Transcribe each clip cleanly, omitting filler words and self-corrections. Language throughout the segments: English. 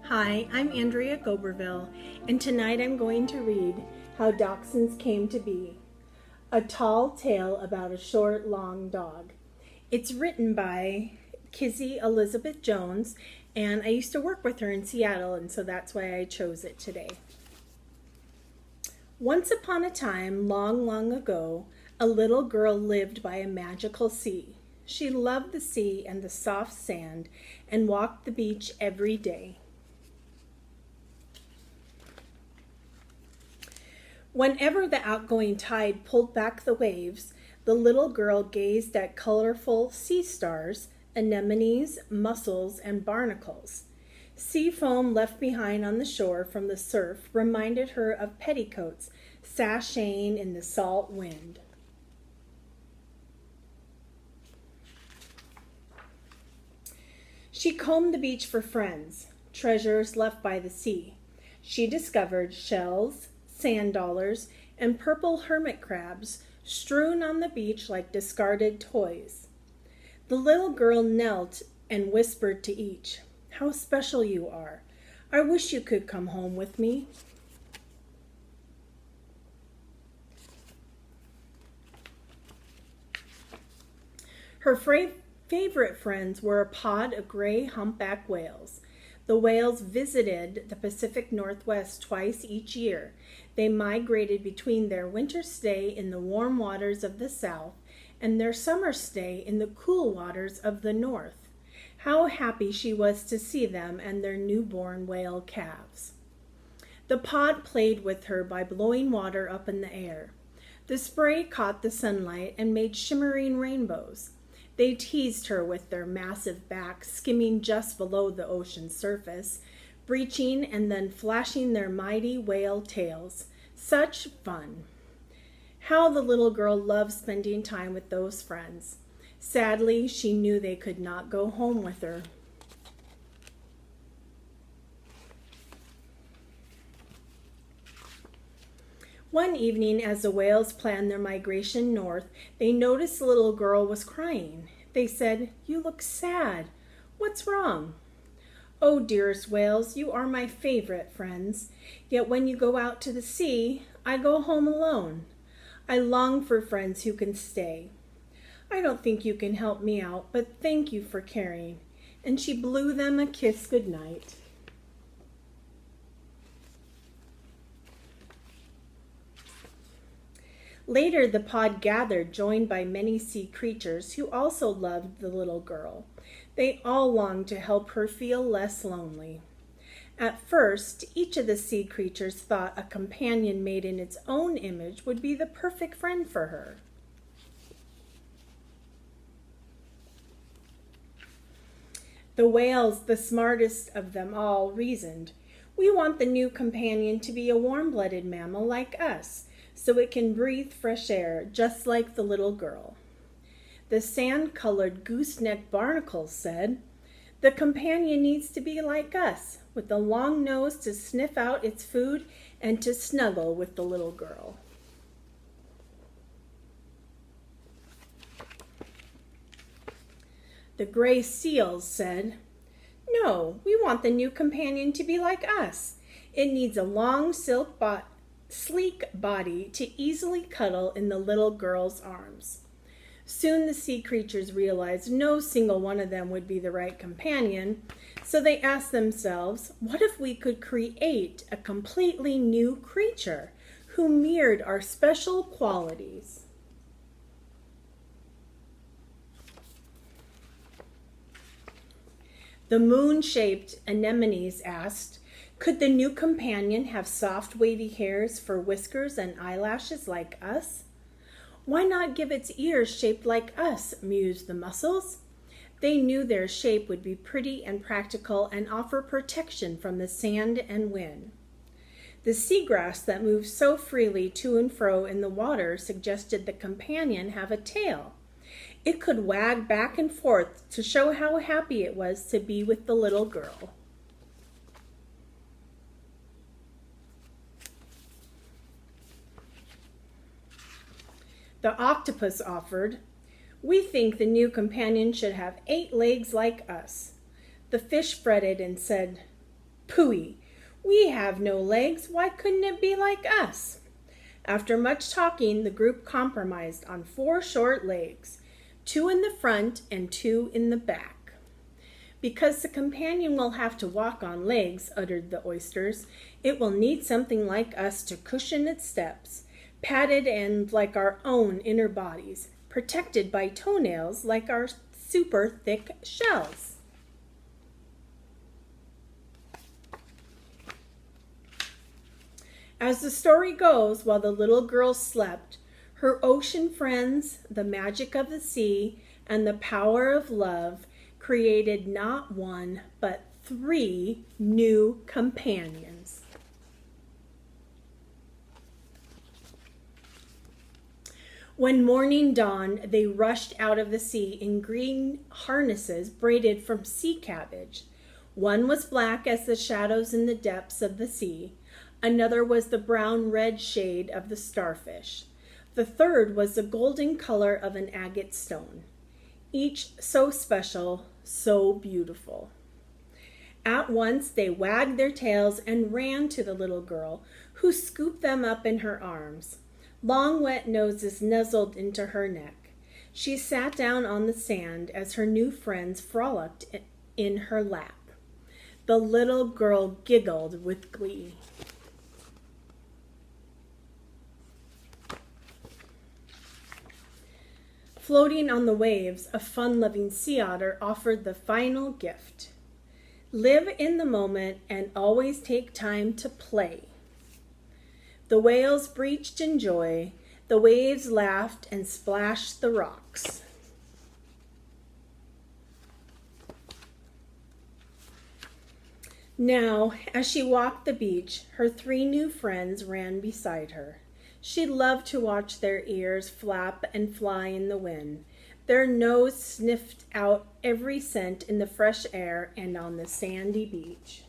Hi, I'm Andrea Goberville, and tonight I'm going to read How Dachshunds Came to Be, a tall tale about a short, long dog. It's written by Kizzy Elizabeth Jones, and I used to work with her in Seattle, and so that's why I chose it today. Once upon a time, long, long ago, a little girl lived by a magical sea. She loved the sea and the soft sand and walked the beach every day. Whenever the outgoing tide pulled back the waves, the little girl gazed at colorful sea stars, anemones, mussels, and barnacles. Sea foam left behind on the shore from the surf reminded her of petticoats sashaying in the salt wind. She combed the beach for friends, treasures left by the sea. She discovered shells, sand dollars, and purple hermit crabs strewn on the beach like discarded toys. The little girl knelt and whispered to each, "How special you are. I wish you could come home with me." Her favorite friends were a pod of gray humpback whales. The whales visited the Pacific Northwest twice each year. They migrated between their winter stay in the warm waters of the south and their summer stay in the cool waters of the north. How happy she was to see them and their newborn whale calves. The pod played with her by blowing water up in the air. The spray caught the sunlight and made shimmering rainbows. They teased her with their massive backs skimming just below the ocean's surface, breaching and then flashing their mighty whale tails. Such fun! How the little girl loved spending time with those friends. Sadly, she knew they could not go home with her. One evening, as the whales planned their migration north, they noticed the little girl was crying. They said, "You look sad. What's wrong?" "Oh, dearest whales, you are my favorite friends. Yet when you go out to the sea, I go home alone. I long for friends who can stay. I don't think you can help me out, but thank you for caring." And she blew them a kiss goodnight. Later, the pod gathered, joined by many sea creatures who also loved the little girl. They all longed to help her feel less lonely. At first, each of the sea creatures thought a companion made in its own image would be the perfect friend for her. The whales, the smartest of them all, reasoned, "We want the new companion to be a warm-blooded mammal like us, so it can breathe fresh air, just like the little girl." The sand-colored gooseneck barnacles said, "The companion needs to be like us, with a long nose to sniff out its food and to snuggle with the little girl." The gray seals said, "No, we want the new companion to be like us. It needs a long sleek body to easily cuddle in the little girl's arms." Soon the sea creatures realized no single one of them would be the right companion, so they asked themselves, what if we could create a completely new creature who mirrored our special qualities? The moon-shaped anemones asked, "Could the new companion have soft wavy hairs for whiskers and eyelashes like us?" "Why not give its ears shaped like us?" mused the mussels. They knew their shape would be pretty and practical and offer protection from the sand and wind. The seagrass that moved so freely to and fro in the water suggested the companion have a tail. It could wag back and forth to show how happy it was to be with the little girl. The octopus offered, "We think the new companion should have 8 legs like us." The fish fretted and said, Pooey! We have no legs. Why couldn't it be like us? After much talking, the group compromised on 4 short legs, 2 in the front and 2 in the back. Because the companion will have to walk on legs, uttered the oysters, it will need something like us to cushion its steps, padded and like our own inner bodies, protected by toenails like our super thick shells. As the story goes, while the little girl slept, her ocean friends, the magic of the sea, and the power of love created not 1, but 3 new companions. When morning dawned, they rushed out of the sea in green harnesses braided from sea cabbage. One was black as the shadows in the depths of the sea. Another was the brown-red shade of the starfish. The third was the golden color of an agate stone. Each so special, so beautiful. At once they wagged their tails and ran to the little girl, who scooped them up in her arms. Long wet noses nuzzled into her neck. She sat down on the sand as her new friends frolicked in her lap. The little girl giggled with glee. Floating on the waves, a fun-loving sea otter offered the final gift. Live in the moment and always take time to play. The whales breached in joy. The waves laughed and splashed the rocks. Now, as she walked the beach, her 3 new friends ran beside her. She loved to watch their ears flap and fly in the wind. Their nose sniffed out every scent in the fresh air and on the sandy beach.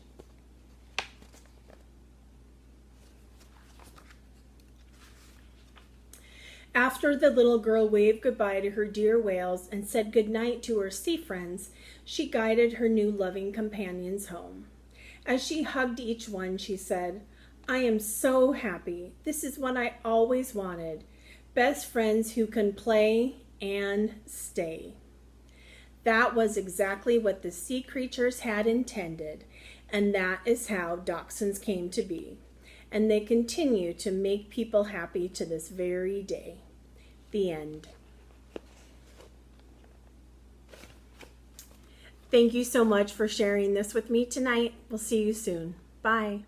After the little girl waved goodbye to her dear whales and said goodnight to her sea friends, she guided her new loving companions home. As she hugged each one, she said, I am so happy. This is what I always wanted. Best friends who can play and stay. That was exactly what the sea creatures had intended, and that is how Dachshunds came to be. And they continue to make people happy to this very day. The end. Thank you so much for sharing this with me tonight. We'll see you soon. Bye.